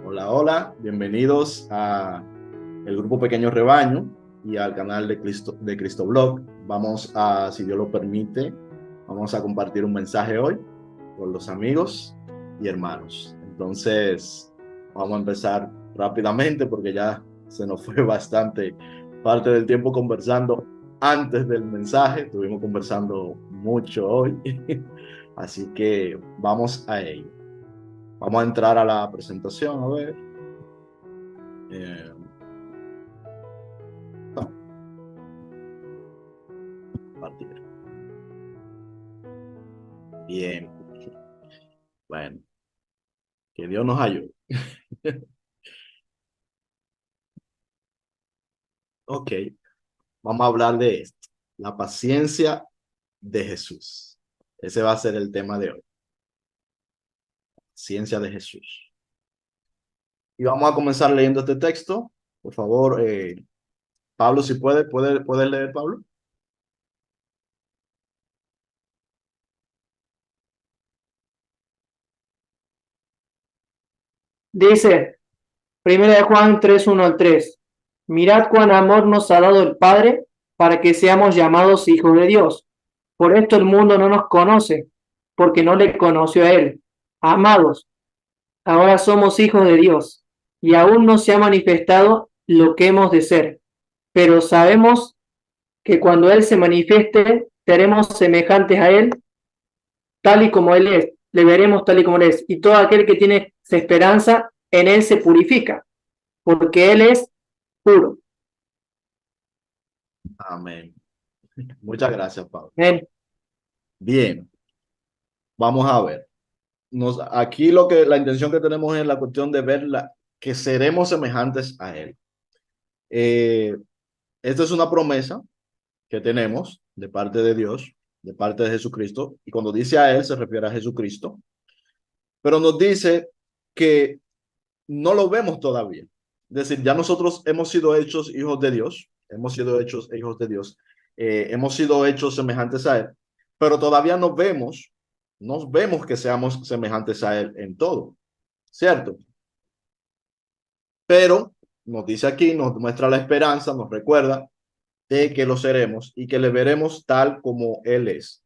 Hola, hola, bienvenidos a el grupo Pequeño Rebaño y al canal de Cristo Blog. Vamos a, si Dios lo permite, vamos a compartir un mensaje hoy con los amigos y hermanos. Entonces, vamos a empezar rápidamente porque ya se nos fue bastante parte del tiempo conversando antes del mensaje. Estuvimos conversando mucho hoy, así que vamos a ello. Vamos a entrar a la presentación, a ver. Eh, Partir. Bien, bueno, que Dios nos ayude. Ok, vamos a hablar de esto, la paciencia de Jesús. Ese va a ser el tema de hoy, ciencia de Jesús. Y vamos a comenzar leyendo este texto. Por favor, Pablo, si puede leer, Pablo. Dice, Primera de Juan 3, 1 al 3. Mirad cuán amor nos ha dado el Padre para que seamos llamados hijos de Dios. Por esto el mundo no nos conoce, porque no le conoció a Él. Amados, ahora somos hijos de Dios, y aún no se ha manifestado lo que hemos de ser. Pero sabemos que cuando Él se manifieste, seremos semejantes a Él, tal y como Él es. Le veremos tal y como Él es. Y todo aquel que tiene esperanza en Él se purifica, porque Él es puro. Amén. Muchas gracias, Pablo. Amén. Bien, vamos a ver. Aquí la intención que tenemos es la cuestión de ver que seremos semejantes a Él. Eh, Esta es una promesa que tenemos de parte de Dios, de parte de Jesucristo, y cuando dice a Él se refiere a Jesucristo, pero nos dice que no lo vemos todavía. Es decir, ya nosotros hemos sido hechos hijos de Dios, hemos sido hechos hijos de Dios, hemos sido hechos semejantes a Él, pero todavía no vemos que seamos semejantes a Él en todo, ¿cierto? Pero nos dice aquí, nos muestra la esperanza, nos recuerda de que lo seremos y que le veremos tal como Él es.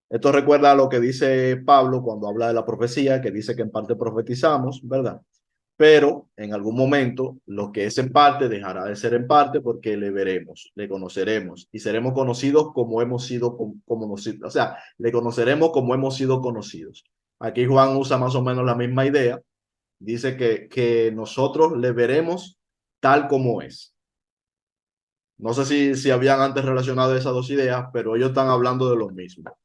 Esto recuerda a lo que dice Pablo cuando habla de la profecía, que dice que en parte profetizamos, ¿verdad? Pero en algún momento lo que es en parte dejará de ser en parte porque le veremos, le conoceremos y seremos conocidos como hemos sido, o sea, le conoceremos como hemos sido conocidos. Aquí Juan usa más o menos la misma idea. Dice que nosotros le veremos tal como es. No sé si habían antes relacionado esas dos ideas, pero ellos están hablando de lo mismo.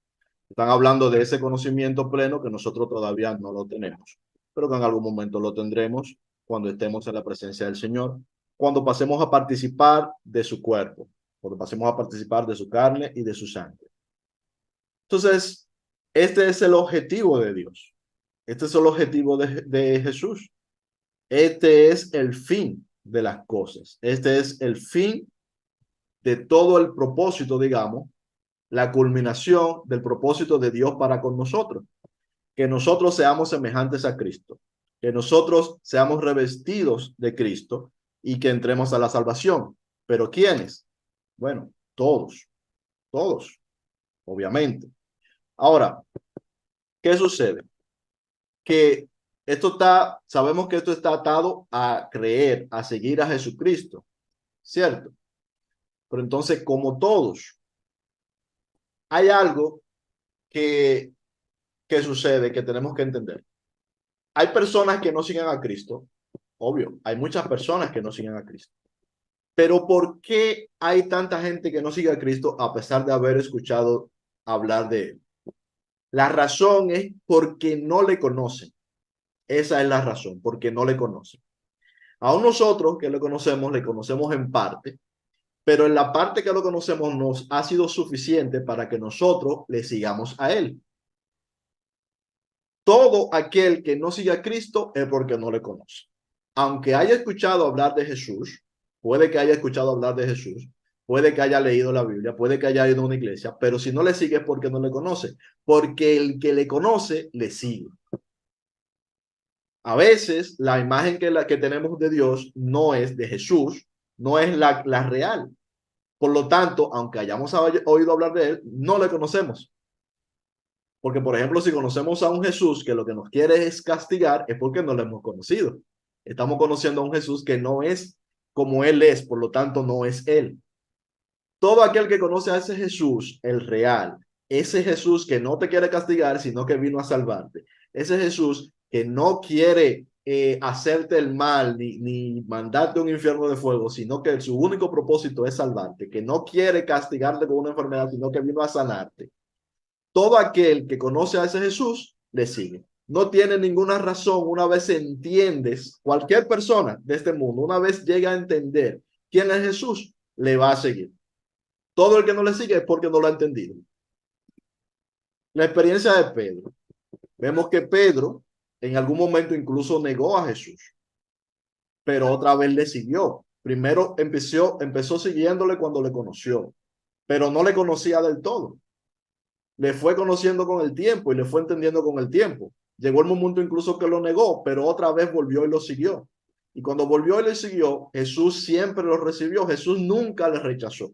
Están hablando de ese conocimiento pleno que nosotros todavía no lo tenemos, pero que en algún momento lo tendremos cuando estemos en la presencia del Señor, cuando pasemos a participar de su cuerpo, cuando pasemos a participar de su carne y de su sangre. Entonces, este es el objetivo de Dios. Este es el objetivo de Jesús. Este es el fin de las cosas. Este es el fin de todo el propósito, digamos, la culminación del propósito de Dios para con nosotros. Que nosotros seamos semejantes a Cristo, que nosotros seamos revestidos de Cristo y que entremos a la salvación. ¿Pero quiénes? Bueno, todos, obviamente. Ahora, ¿qué sucede? Que sabemos que esto está atado a creer, a seguir a Jesucristo, ¿cierto? Pero entonces, como todos, hay algo que, que sucede que tenemos que entender. Hay personas que no siguen a Cristo, obvio, hay muchas personas que no siguen a Cristo. Pero ¿por qué hay tanta gente que no sigue a Cristo a pesar de haber escuchado hablar de él? La razón es porque no le conocen. Esa es la razón, porque no le conocen. A nosotros que le conocemos en parte, pero en la parte que lo conocemos nos ha sido suficiente para que nosotros le sigamos a él. Todo aquel que no sigue a Cristo es porque no le conoce. Aunque haya escuchado hablar de Jesús, puede que haya escuchado hablar de Jesús, puede que haya leído la Biblia, puede que haya ido a una iglesia, pero si no le sigue es porque no le conoce, porque el que le conoce le sigue. A veces la imagen que tenemos de Dios no es de Jesús, no es la real. Por lo tanto, aunque hayamos oído hablar de él, no le conocemos. Porque, por ejemplo, si conocemos a un Jesús que lo que nos quiere es castigar, es porque no lo hemos conocido. Estamos conociendo a un Jesús que no es como él es, por lo tanto, no es él. Todo aquel que conoce a ese Jesús, el real, ese Jesús que no te quiere castigar, sino que vino a salvarte, ese Jesús que no quiere hacerte el mal ni mandarte a un infierno de fuego, sino que su único propósito es salvarte, que no quiere castigarte con una enfermedad, sino que vino a sanarte. Todo aquel que conoce a ese Jesús le sigue. No tiene ninguna razón, una vez entiendes, cualquier persona de este mundo, una vez llega a entender quién es Jesús, le va a seguir. Todo el que no le sigue es porque no lo ha entendido. La experiencia de Pedro. Vemos que Pedro en algún momento incluso negó a Jesús, pero otra vez le siguió. Primero empezó siguiéndole cuando le conoció, pero no le conocía del todo. Le fue conociendo con el tiempo y le fue entendiendo con el tiempo. Llegó el momento incluso que lo negó, pero otra vez volvió y lo siguió. Y cuando volvió y le siguió, Jesús siempre lo recibió. Jesús nunca le rechazó.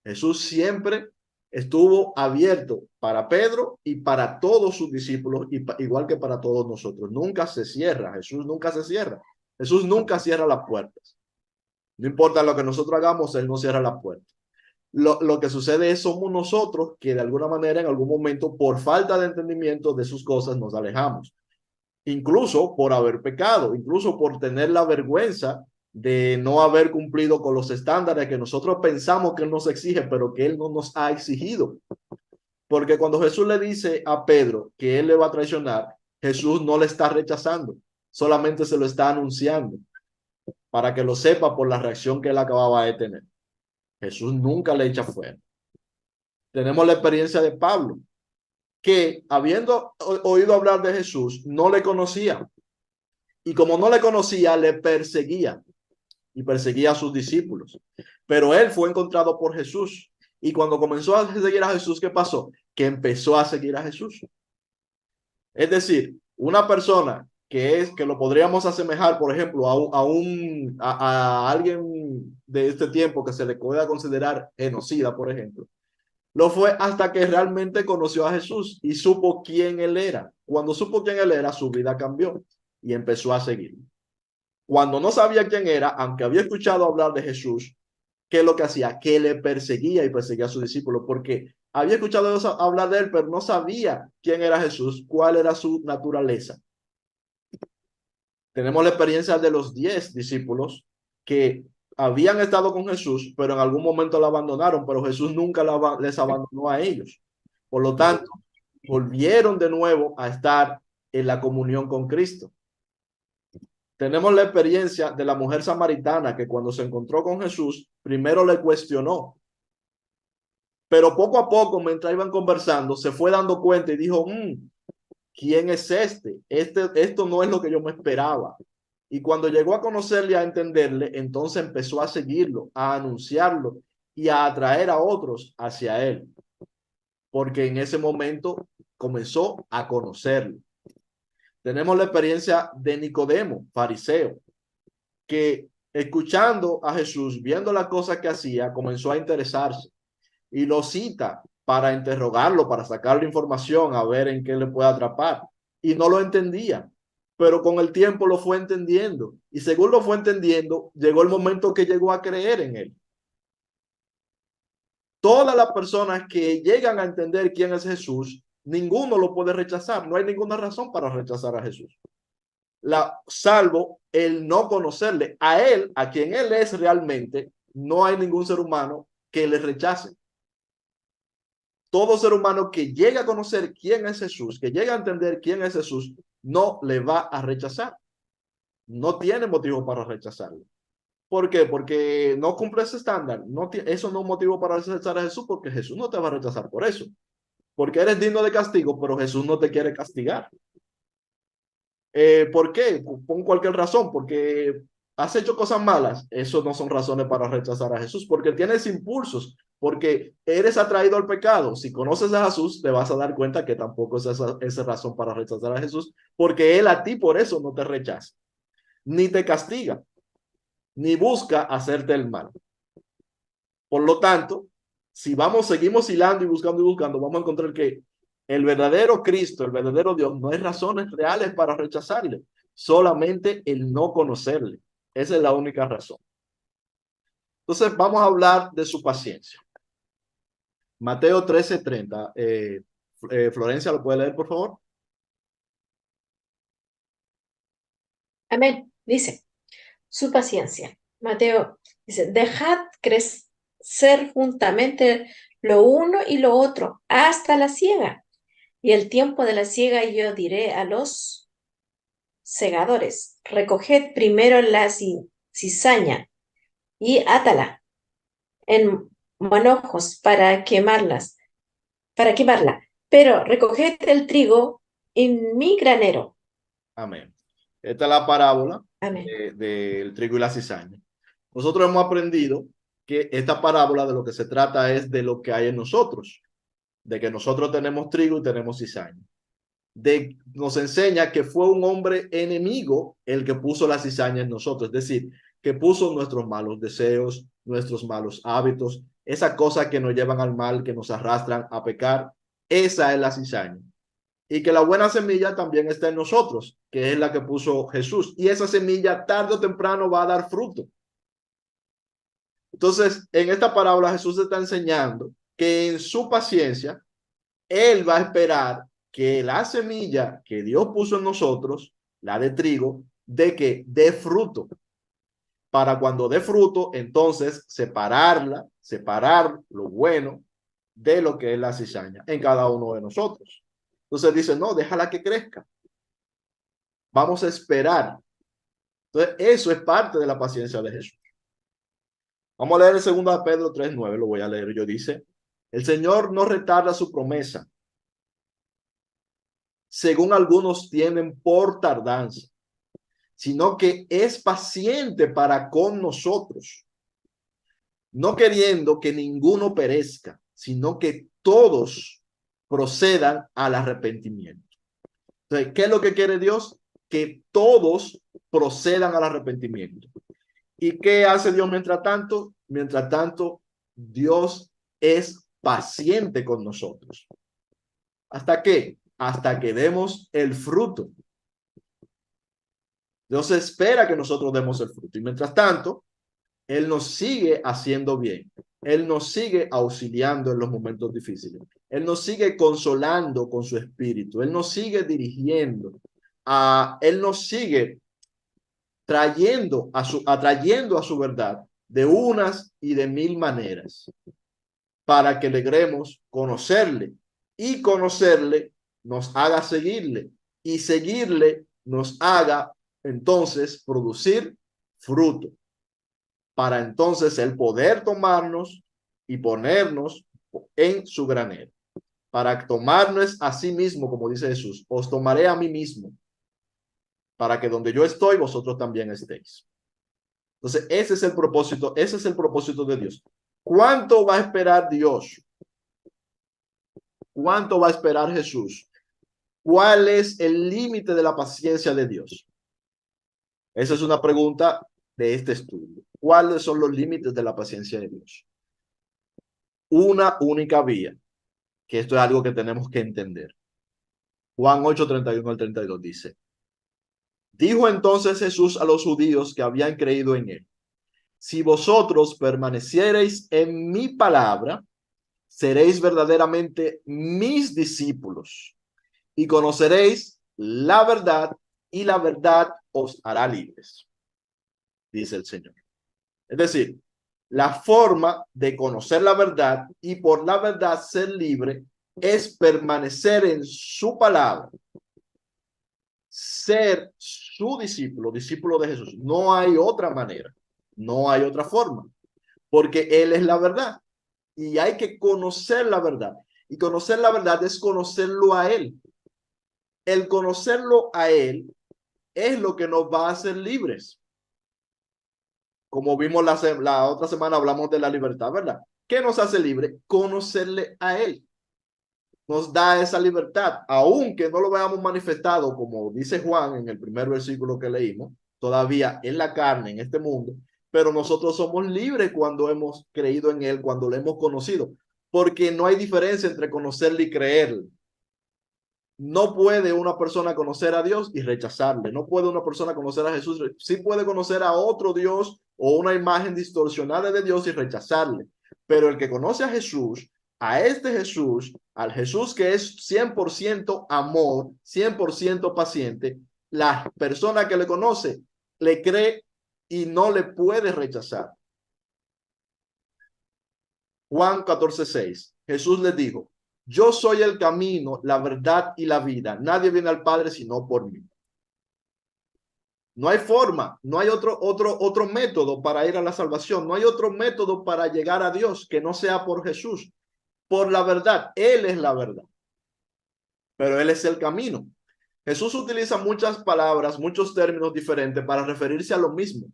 Jesús siempre estuvo abierto para Pedro y para todos sus discípulos, igual que para todos nosotros. Nunca se cierra. Jesús nunca se cierra. Jesús nunca cierra las puertas. No importa lo que nosotros hagamos, Él no cierra las puertas. Lo que sucede es somos nosotros que de alguna manera en algún momento por falta de entendimiento de sus cosas nos alejamos, incluso por haber pecado, incluso por tener la vergüenza de no haber cumplido con los estándares que nosotros pensamos que Él nos exige, pero que Él no nos ha exigido. Porque cuando Jesús le dice a Pedro que Él le va a traicionar, Jesús no le está rechazando, solamente se lo está anunciando para que lo sepa por la reacción que Él acababa de tener. Jesús nunca le echa fuera. Tenemos la experiencia de Pablo, que habiendo oído hablar de Jesús, no le conocía. Y como no le conocía, le perseguía y perseguía a sus discípulos. Pero él fue encontrado por Jesús. Y cuando comenzó a seguir a Jesús, ¿qué pasó? Que empezó a seguir a Jesús. Es decir, una persona que lo podríamos asemejar, por ejemplo, a alguien de este tiempo que se le pueda considerar genocida, por ejemplo. Lo fue hasta que realmente conoció a Jesús y supo quién él era. Cuando supo quién él era, su vida cambió y empezó a seguirlo. Cuando no sabía quién era, aunque había escuchado hablar de Jesús, ¿qué es lo que hacía? Que le perseguía y perseguía a sus discípulos, porque había escuchado hablar de él, pero no sabía quién era Jesús, cuál era su naturaleza. Tenemos la experiencia de los 10 discípulos que habían estado con Jesús, pero en algún momento la abandonaron, pero Jesús nunca les abandonó a ellos. Por lo tanto, volvieron de nuevo a estar en la comunión con Cristo. Tenemos la experiencia de la mujer samaritana que cuando se encontró con Jesús, primero le cuestionó, pero poco a poco, mientras iban conversando, se fue dando cuenta y dijo, ¿quién es este? Esto no es lo que yo me esperaba. Y cuando llegó a conocerle y a entenderle, entonces empezó a seguirlo, a anunciarlo y a atraer a otros hacia él. Porque en ese momento comenzó a conocerlo. Tenemos la experiencia de Nicodemo, fariseo, que escuchando a Jesús, viendo las cosas que hacía, comenzó a interesarse y lo cita para interrogarlo, para sacarle información, a ver en qué le puede atrapar. Y no lo entendía, pero con el tiempo lo fue entendiendo. Y según lo fue entendiendo, llegó el momento que llegó a creer en él. Todas las personas que llegan a entender quién es Jesús, ninguno lo puede rechazar. No hay ninguna razón para rechazar a Jesús. Salvo el no conocerle. A él, a quien él es realmente, no hay ningún ser humano que le rechace. Todo ser humano que llega a conocer quién es Jesús, que llega a entender quién es Jesús, no le va a rechazar. No tiene motivo para rechazarlo. ¿Por qué? Porque no cumple ese estándar. Eso no es un motivo para rechazar a Jesús, porque Jesús no te va a rechazar por eso. Porque eres digno de castigo, pero Jesús no te quiere castigar. ¿Por qué? Por cualquier razón, porque has hecho cosas malas. Eso no son razones para rechazar a Jesús, porque tienes impulsos, porque eres atraído al pecado. Si conoces a Jesús, te vas a dar cuenta que tampoco es esa razón para rechazar a Jesús, porque Él a ti por eso no te rechaza, ni te castiga, ni busca hacerte el mal. Por lo tanto, si seguimos hilando y buscando, vamos a encontrar que el verdadero Cristo, el verdadero Dios, no hay razones reales para rechazarle, solamente el no conocerle. Esa es la única razón. Entonces, vamos a hablar de su paciencia. Mateo 13:30. Florencia, ¿lo puede leer, por favor? Amén. Dice, su paciencia. Mateo dice, dejad crecer juntamente lo uno y lo otro hasta la siega. Y el tiempo de la siega yo diré a los segadores, recoged primero la cizaña y átala en manojos para quemarla, pero recoged el trigo en mi granero. Amén. Esta es la parábola Amén. del trigo y la cizaña. Nosotros hemos aprendido que esta parábola de lo que se trata es de lo que hay en nosotros, de que nosotros tenemos trigo y tenemos cizaña. Nos enseña que fue un hombre enemigo el que puso la cizaña en nosotros, es decir, que puso nuestros malos deseos, nuestros malos hábitos, esas cosas que nos llevan al mal, que nos arrastran a pecar. Esa es la cizaña. Y que la buena semilla también está en nosotros, que es la que puso Jesús. Y esa semilla tarde o temprano va a dar fruto. Entonces, en esta parábola Jesús está enseñando que en su paciencia, Él va a esperar que la semilla que Dios puso en nosotros, la de trigo, de que dé fruto. Para cuando dé fruto, entonces separar lo bueno de lo que es la cizaña en cada uno de nosotros. Entonces dice, no, déjala que crezca. Vamos a esperar. Entonces, eso es parte de la paciencia de Jesús. Vamos a leer el 2 de Pedro 3:9, lo voy a leer yo. Dice, el Señor no retarda su promesa, según algunos tienen por tardanza, sino que es paciente para con nosotros, no queriendo que ninguno perezca, sino que todos procedan al arrepentimiento. Entonces, ¿qué es lo que quiere Dios? Que todos procedan al arrepentimiento. ¿Y qué hace Dios mientras tanto? Mientras tanto, Dios es paciente con nosotros. ¿Hasta qué? Hasta que demos el fruto. Dios espera que nosotros demos el fruto. Y mientras tanto, Él nos sigue haciendo bien. Él nos sigue auxiliando en los momentos difíciles. Él nos sigue consolando con su espíritu. Él nos sigue dirigiendo. Él nos sigue atrayendo a su verdad de unas y de mil maneras para que logremos conocerle, y conocerle nos haga seguirle, y seguirle nos haga entonces producir fruto, para entonces el poder tomarnos y ponernos en su granero, para tomarnos a sí mismo, como dice Jesús, os tomaré a mí mismo, para que donde yo estoy, vosotros también estéis. Entonces, ese es el propósito de Dios. ¿Cuánto va a esperar Dios? ¿Cuánto va a esperar Jesús? ¿Cuál es el límite de la paciencia de Dios? Esa es una pregunta de este estudio. ¿Cuáles son los límites de la paciencia de Dios? Una única vía, que esto es algo que tenemos que entender. Juan 8:31-32 dice, dijo entonces Jesús a los judíos que habían creído en él, si vosotros permaneciereis en mi palabra, seréis verdaderamente mis discípulos y conoceréis la verdad y la verdad os hará libres, dice el Señor. Es decir, la forma de conocer la verdad y por la verdad ser libre es permanecer en su palabra, ser su discípulo de Jesús. No hay otra manera, no hay otra forma, porque Él es la verdad y hay que conocer la verdad. Y conocer la verdad es conocerlo a Él. El conocerlo a Él es lo que nos va a hacer libres. Como vimos la otra semana, hablamos de la libertad, ¿verdad? ¿Qué nos hace libre? Conocerle a Él. Nos da esa libertad, aunque no lo veamos manifestado, como dice Juan en el primer versículo que leímos, todavía en la carne, en este mundo, pero nosotros somos libres cuando hemos creído en Él, cuando lo hemos conocido, porque no hay diferencia entre conocerle y creerle. No puede una persona conocer a Dios y rechazarle. No puede una persona conocer a Jesús. Sí puede conocer a otro Dios o una imagen distorsionada de Dios y rechazarle. Pero el que conoce a Jesús, a este Jesús, al Jesús que es 100% amor, 100% paciente, la persona que le conoce le cree y no le puede rechazar. Juan 14:6. Jesús les dijo: yo soy el camino, la verdad y la vida. Nadie viene al Padre sino por mí. No hay forma, no hay otro método para ir a la salvación. No hay otro método para llegar a Dios que no sea por Jesús, por la verdad. Él es la verdad, pero Él es el camino. Jesús utiliza muchas palabras, muchos términos diferentes para referirse a lo mismo.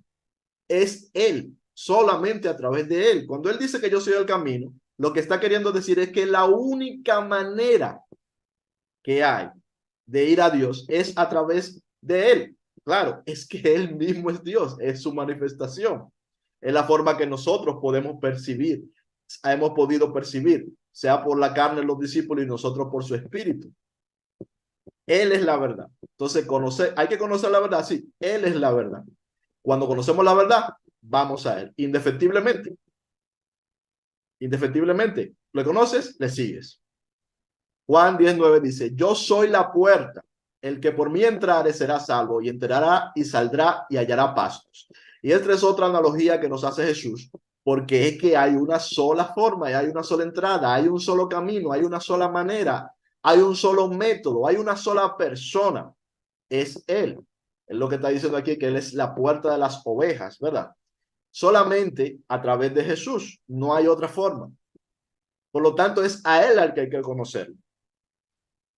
Es Él, solamente a través de Él. Cuando Él dice que yo soy el camino, lo que está queriendo decir es que la única manera que hay de ir a Dios es a través de Él. Claro, es que Él mismo es Dios, es su manifestación. Es la forma que nosotros podemos percibir, hemos podido percibir, sea por la carne los discípulos y nosotros por su espíritu. Él es la verdad. Entonces, hay que conocer la verdad, sí, Él es la verdad. Cuando conocemos la verdad, vamos a Él, indefectiblemente. Indefectiblemente. ¿Lo conoces? Le sigues. Juan 19 dice: yo soy la puerta. El que por mí entrare será salvo, y entrará y saldrá y hallará pastos. Y esta es otra analogía que nos hace Jesús, porque es que hay una sola forma, y hay una sola entrada, hay un solo camino, hay una sola manera, hay un solo método, hay una sola persona. Es Él. Es lo que está diciendo aquí, que Él es la puerta de las ovejas, ¿verdad? Solamente a través de Jesús, no hay otra forma. Por lo tanto, es a Él al que hay que conocer.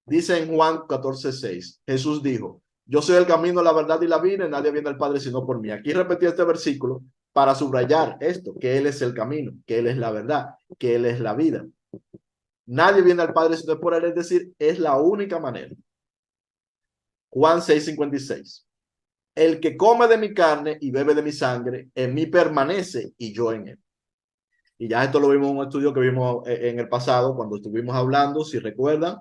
Dice en Juan 14:6, Jesús dijo: yo soy el camino, la verdad y la vida, y nadie viene al Padre sino por mí. Aquí repetí este versículo para subrayar esto, que Él es el camino, que Él es la verdad, que Él es la vida. Nadie viene al Padre sino por Él, es decir, es la única manera. Juan 6:56, el que come de mi carne y bebe de mi sangre, en mí permanece y yo en él. Y ya esto lo vimos en un estudio que vimos en el pasado, cuando estuvimos hablando, si recuerdan,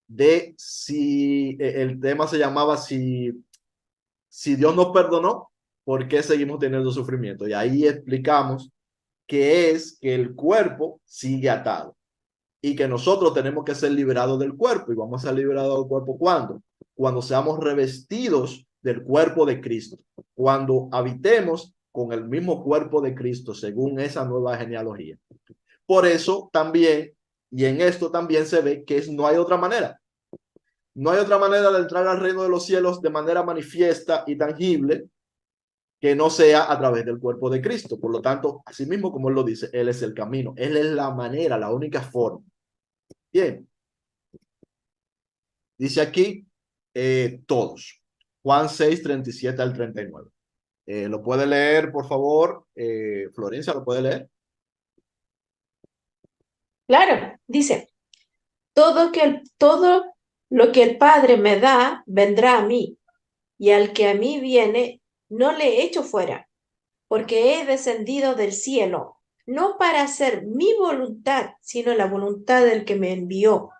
de si el tema se llamaba si Dios nos perdonó, ¿por qué seguimos teniendo sufrimiento? Y ahí explicamos que es que el cuerpo sigue atado y que nosotros tenemos que ser liberados del cuerpo. ¿Y vamos a ser liberados del cuerpo cuándo? Cuando seamos revestidos del cuerpo de Cristo, cuando habitemos con el mismo cuerpo de Cristo según esa nueva genealogía. Por eso también, y en esto también se ve que no hay otra manera. No hay otra manera de entrar al reino de los cielos de manera manifiesta y tangible que no sea a través del cuerpo de Cristo. Por lo tanto, así mismo como Él lo dice, Él es el camino, Él es la manera, la única forma. Bien. Dice aquí todos. Juan 6:37 al 39. ¿Lo puede leer, por favor? Florencia, ¿lo puede leer? Claro, dice, todo lo que el Padre me da vendrá a mí, y al que a mí viene no le echo fuera, porque he descendido del cielo, no para hacer mi voluntad, sino la voluntad del que me envió.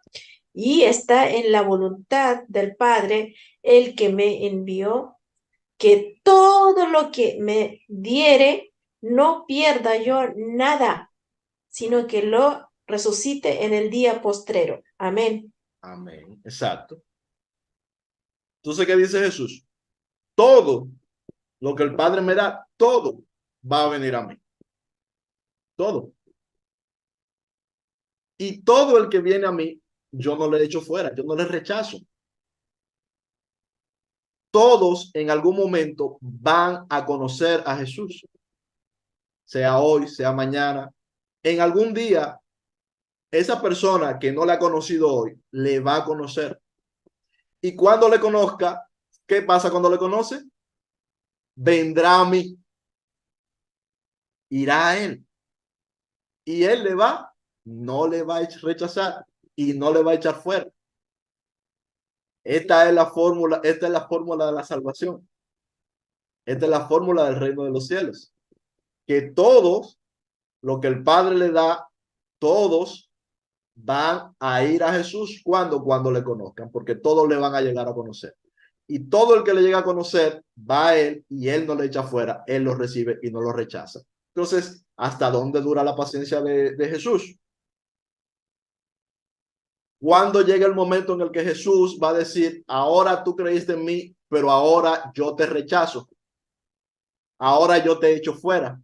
Y está en la voluntad del Padre, el que me envió, que todo lo que me diere, no pierda yo nada, sino que lo resucite en el día postrero. Amén. Amén. Exacto. Entonces, ¿qué dice Jesús? Todo lo que el Padre me da, todo va a venir a mí. Todo. Y todo el que viene a mí, yo no le echo fuera, yo no le rechazo. Todos en algún momento van a conocer a Jesús. Sea hoy, sea mañana. En algún día, esa persona que no le ha conocido hoy, le va a conocer. Y cuando le conozca, ¿qué pasa cuando le conoce? Vendrá a mí. Irá a él. y él no le va a rechazar y no le va a echar fuera. Esta es la fórmula de la salvación. Esta es la fórmula del reino de los cielos. Que todos, lo que el Padre le da, todos van a ir a Jesús cuando le conozcan, porque todos le van a llegar a conocer. Y todo el que le llega a conocer va a él y él no le echa fuera, él lo recibe y no lo rechaza. Entonces, ¿hasta dónde dura la paciencia de Jesús? Cuando llega el momento en el que Jesús va a decir, ahora tú creíste en mí, pero ahora yo te rechazo. Ahora yo te echo fuera.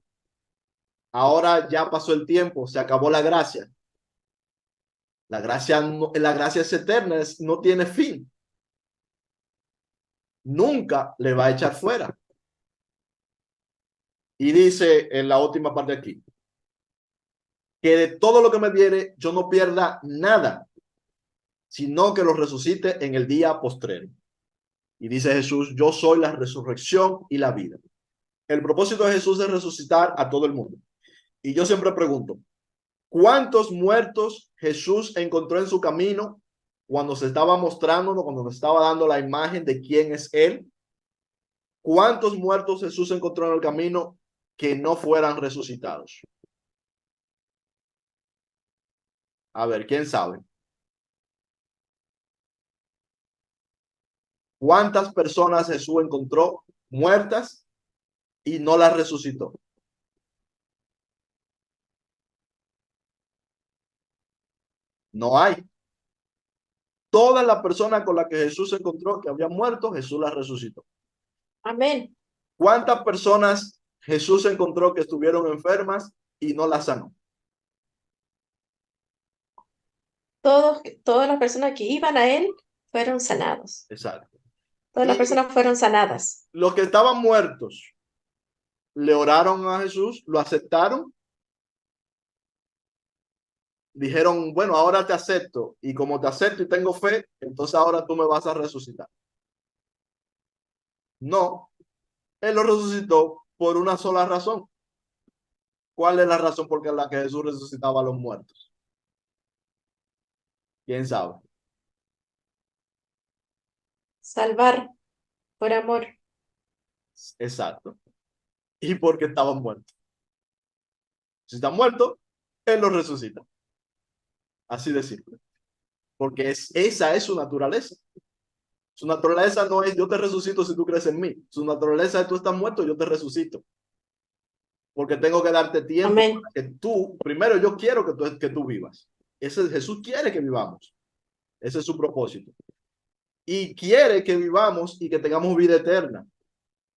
Ahora ya pasó el tiempo, se acabó la gracia. La gracia es eterna, no tiene fin. Nunca le va a echar fuera. Y dice en la última parte aquí, que de todo lo que me diere, yo no pierda nada, sino que lo resucite en el día postrero. Y dice Jesús, yo soy la resurrección y la vida. El propósito de Jesús es resucitar a todo el mundo. Y yo siempre pregunto, ¿cuántos muertos Jesús encontró en su camino cuando se estaba mostrándonos, cuando nos estaba dando la imagen de quién es Él? ¿Cuántos muertos Jesús encontró en el camino que no fueran resucitados? A ver, ¿quién sabe? ¿Cuántas personas Jesús encontró muertas y no las resucitó? No hay. Todas las personas con las que Jesús encontró que habían muerto, Jesús las resucitó. Amén. ¿Cuántas personas Jesús encontró que estuvieron enfermas y no las sanó? Todas las personas que iban a él fueron sanados. Exacto. Todas las Y personas fueron sanadas. los que estaban muertos le oraron a Jesús, lo aceptaron, dijeron, bueno, ahora te acepto, y como te acepto y tengo fe, entonces ahora tú me vas a resucitar. No, él lo resucitó por una sola razón. ¿Cuál es la razón por la que Jesús resucitaba a los muertos? ¿Quién sabe? Salvar por amor. Exacto. Y porque estaban muertos. Si están muertos, él los resucita. Así de simple. Porque esa es su naturaleza. Su naturaleza no es yo te resucito si tú crees en mí. Su naturaleza es tú estás muerto, yo te resucito. Porque tengo que darte tiempo Amén. para que tú, primero yo quiero que tú vivas. Jesús quiere que vivamos. Ese es su propósito. Y quiere que vivamos y que tengamos vida eterna.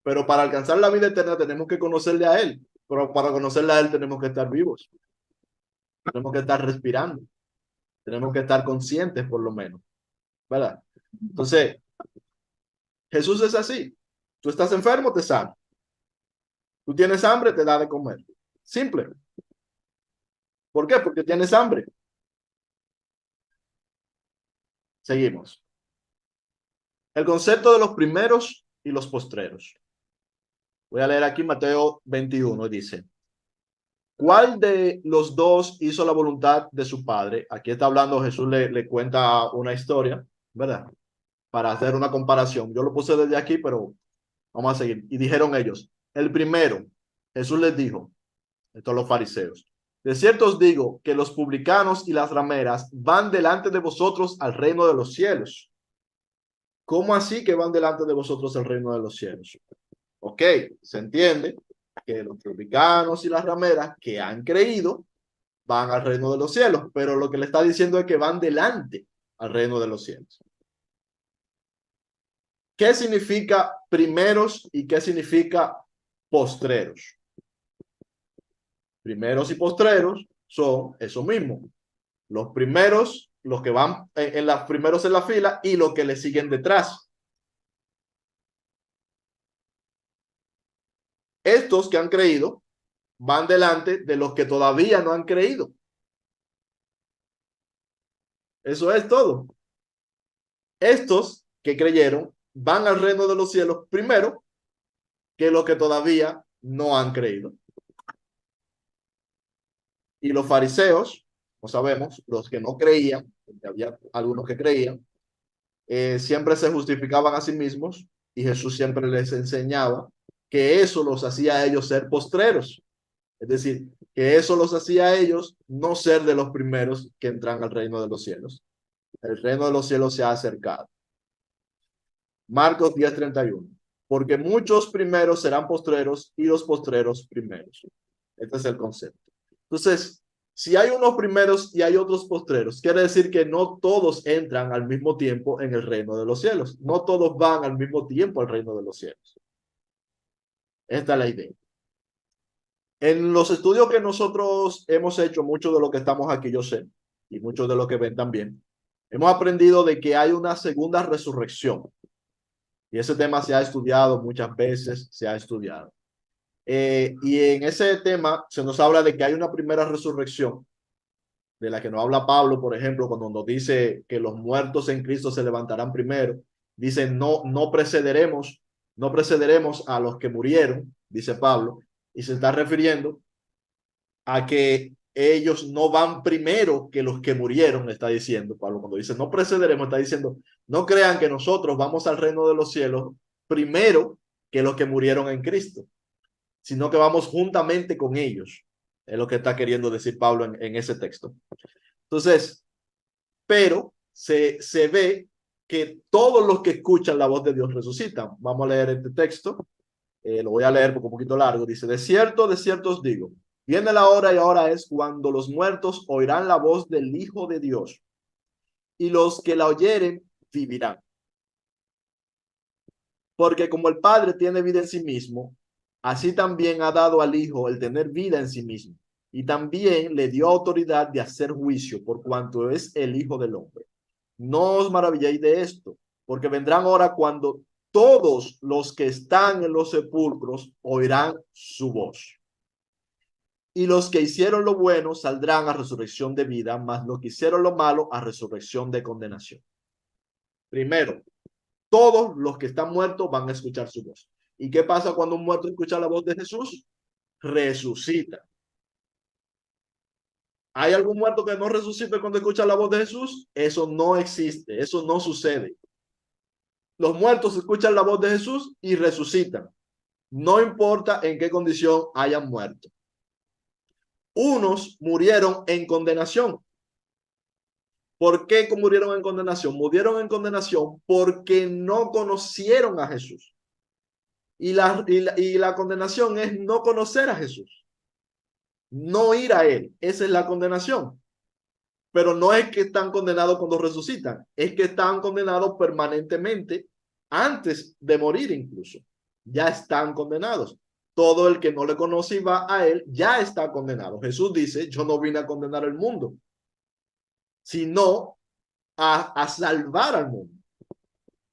Pero para alcanzar la vida eterna tenemos que conocerle a Él. Pero para conocerle a Él tenemos que estar vivos. Tenemos que estar respirando. Tenemos que estar conscientes por lo menos. ¿Verdad? Entonces, Jesús es así. Tú estás enfermo, te sana. Tú tienes hambre, te da de comer. Simple. ¿Por qué? Porque tienes hambre. Seguimos. El concepto de los primeros y los postreros. Voy a leer aquí Mateo 21, dice, ¿cuál de los dos hizo la voluntad de su padre? Aquí está hablando, Jesús le cuenta una historia, ¿verdad? Para hacer una comparación. Yo lo puse desde aquí, pero vamos a seguir. Y dijeron ellos, el primero, Jesús les dijo, estos los fariseos, de cierto os digo que los publicanos y las rameras van delante de vosotros al reino de los cielos. ¿Cómo así que van delante de vosotros al reino de los cielos? Ok, se entiende que los publicanos y las rameras que han creído van al reino de los cielos, pero lo que le está diciendo es que van delante al reino de los cielos. ¿Qué significa primeros y qué significa postreros? Primeros y postreros son eso mismo. Los primeros, los que van primeros en la fila y los que le siguen detrás. Estos que han creído van delante de los que todavía no han creído. Eso es todo. Estos que creyeron van al reino de los cielos primero que los que todavía no han creído. Y los fariseos, no sabemos, los que no creían, porque había algunos que creían, siempre se justificaban a sí mismos y Jesús siempre les enseñaba que eso los hacía a ellos ser postreros. Es decir, que eso los hacía a ellos no ser de los primeros que entran al reino de los cielos. El reino de los cielos se ha acercado. Marcos 10:31. Porque muchos primeros serán postreros y los postreros primeros. Este es el concepto. Entonces, si hay unos primeros y hay otros postreros, quiere decir que no todos entran al mismo tiempo en el reino de los cielos. No todos van al mismo tiempo al reino de los cielos. Esta es la idea. En los estudios que nosotros hemos hecho, mucho de lo que estamos aquí, yo sé, y muchos de lo que ven también, hemos aprendido de que hay una segunda resurrección. Y ese tema se ha estudiado muchas veces, se ha estudiado. Y en ese tema se nos habla de que hay una primera resurrección, de la que nos habla Pablo, por ejemplo, cuando nos dice que los muertos en Cristo se levantarán primero. Dice, no precederemos a los que murieron, dice Pablo, y se está refiriendo a que ellos no van primero que los que murieron, está diciendo Pablo. Cuando dice no precederemos, está diciendo, no crean que nosotros vamos al reino de los cielos primero que los que murieron en Cristo, sino que vamos juntamente con ellos. Es lo que está queriendo decir Pablo en ese texto. Entonces, pero se ve que todos los que escuchan la voz de Dios resucitan. Vamos a leer este texto. Lo voy a leer porque un poquito largo. Dice, de cierto os digo, viene la hora y ahora es cuando los muertos oirán la voz del Hijo de Dios, y los que la oyeren vivirán. Porque como el Padre tiene vida en sí mismo, así también ha dado al Hijo el tener vida en sí mismo. Y también le dio autoridad de hacer juicio por cuanto es el Hijo del Hombre. No os maravilléis de esto, porque vendrán horas cuando todos los que están en los sepulcros oirán su voz. Y los que hicieron lo bueno saldrán a resurrección de vida, mas los que hicieron lo malo a resurrección de condenación. Primero, todos los que están muertos van a escuchar su voz. ¿Y qué pasa cuando un muerto escucha la voz de Jesús? Resucita. ¿Hay algún muerto que no resucite cuando escucha la voz de Jesús? Eso no existe, eso no sucede. Los muertos escuchan la voz de Jesús y resucitan. No importa en qué condición hayan muerto. Unos murieron en condenación. ¿Por qué murieron en condenación? Murieron en condenación porque no conocieron a Jesús. Y la condenación es no conocer a Jesús. No ir a Él. Esa es la condenación. Pero no es que están condenados cuando resucitan. Es que están condenados permanentemente antes de morir incluso. Ya están condenados. Todo el que no le conoce y va a Él ya está condenado. Jesús dice, yo no vine a condenar el mundo, sino a salvar al mundo.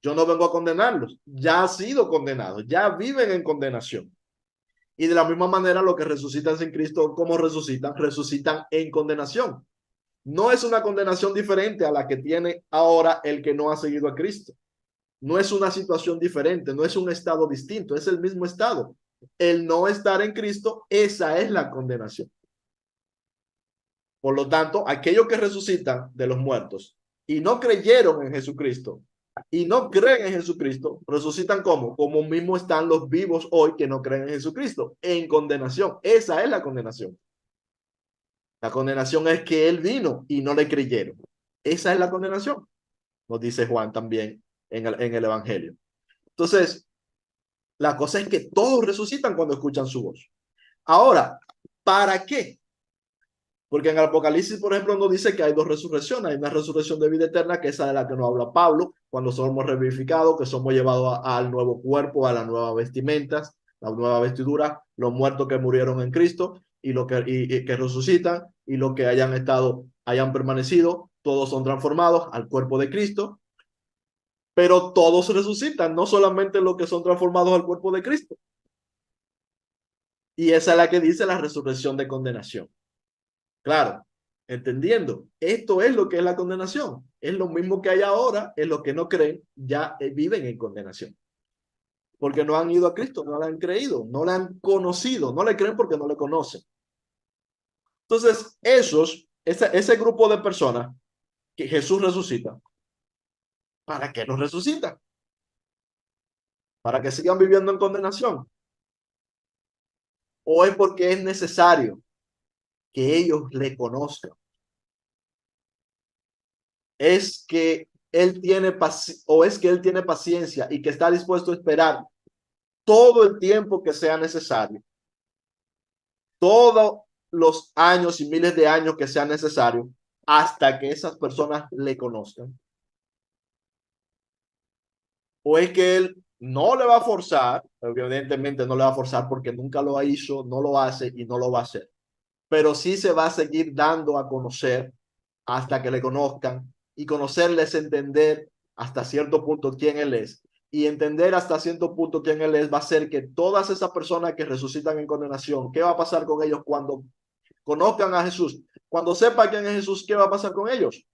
Yo no vengo a condenarlos, ya han sido condenados, ya viven en condenación. Y de la misma manera los que resucitan sin Cristo, ¿cómo resucitan? Resucitan en condenación. No es una condenación diferente a la que tiene ahora el que no ha seguido a Cristo. No es una situación diferente, no es un estado distinto, es el mismo estado. El no estar en Cristo, esa es la condenación. Por lo tanto, aquellos que resucitan de los muertos y no creyeron en Jesucristo y no creen en Jesucristo, resucitan ¿cómo? Como mismo están los vivos hoy que no creen en Jesucristo, en condenación. Esa es la condenación. La condenación es que Él vino y no le creyeron. Esa es la condenación, nos dice Juan también en el Evangelio. Entonces, la cosa es que todos resucitan cuando escuchan su voz. Ahora, ¿para qué? Porque en el Apocalipsis, por ejemplo, nos dice que hay dos resurrecciones. Hay una resurrección de vida eterna, que esa de la que nos habla Pablo, cuando somos revivificados, que somos llevados al nuevo cuerpo, a las nuevas vestimentas, la nueva vestidura, los muertos que murieron en Cristo y los que resucitan y los que hayan permanecido, todos son transformados al cuerpo de Cristo, pero todos resucitan, no solamente los que son transformados al cuerpo de Cristo. Y esa es la que dice la resurrección de condenación. Claro, entendiendo, esto es lo que es la condenación. Es lo mismo que hay ahora en los que no creen, ya viven en condenación. Porque no han ido a Cristo, no le han creído, no le han conocido, no le creen porque no le conocen. Entonces, ese grupo de personas que Jesús resucita, ¿para qué los resucita? ¿Para que sigan viviendo en condenación? ¿O es porque es necesario que ellos le conozcan? Es que él tiene paciencia y que está dispuesto a esperar todo el tiempo que sea necesario, todos los años y miles de años que sean necesarios, hasta que esas personas le conozcan. O es que él no le va a forzar, evidentemente no le va a forzar porque nunca lo hizo, no lo hace y no lo va a hacer, pero sí se va a seguir dando a conocer hasta que le conozcan, y conocerle es entender hasta cierto punto quién él es, y entender hasta cierto punto quién él es va a ser que todas esas personas que resucitan en condenación, ¿qué va a pasar con ellos cuando conozcan a Jesús? Cuando sepan quién es Jesús, ¿qué va a pasar con ellos?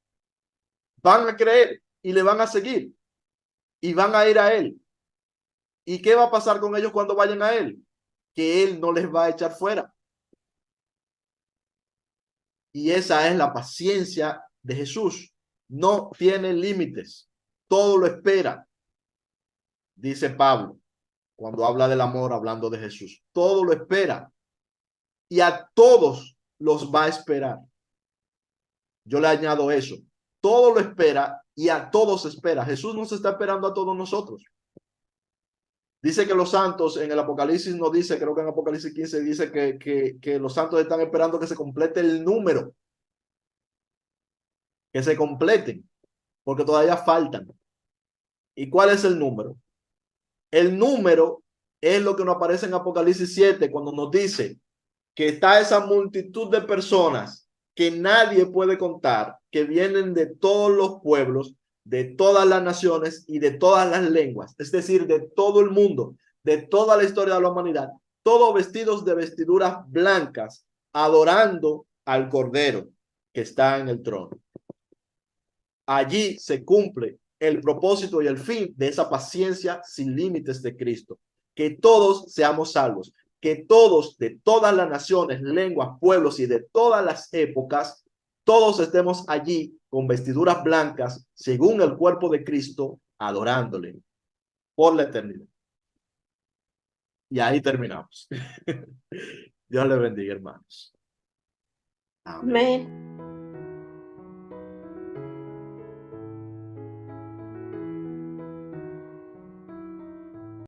Van a creer y le van a seguir y van a ir a él. ¿Y qué va a pasar con ellos cuando vayan a él? Que él no les va a echar fuera. Y esa es la paciencia de Jesús. No tiene límites. Todo lo espera, dice Pablo, cuando habla del amor, hablando de Jesús. Todo lo espera. Y a todos los va a esperar. Yo le añado eso. Todo lo espera y a todos espera. Jesús nos está esperando a todos nosotros. Dice que los santos en el Apocalipsis nos dice, creo que en Apocalipsis 15 dice que los santos están esperando que se complete el número, que se completen, porque todavía faltan. ¿Y cuál es el número? El número es lo que nos aparece en Apocalipsis 7 cuando nos dice que está esa multitud de personas que nadie puede contar, que vienen de todos los pueblos, de todas las naciones y de todas las lenguas, es decir, de todo el mundo, de toda la historia de la humanidad, todos vestidos de vestiduras blancas, adorando al Cordero que está en el trono. Allí se cumple el propósito y el fin de esa paciencia sin límites de Cristo. Que todos seamos salvos, que todos de todas las naciones, lenguas, pueblos y de todas las épocas, todos estemos allí con vestiduras blancas, según el cuerpo de Cristo, adorándole por la eternidad. Y ahí terminamos. Dios le bendiga, hermanos. Amén. Amén.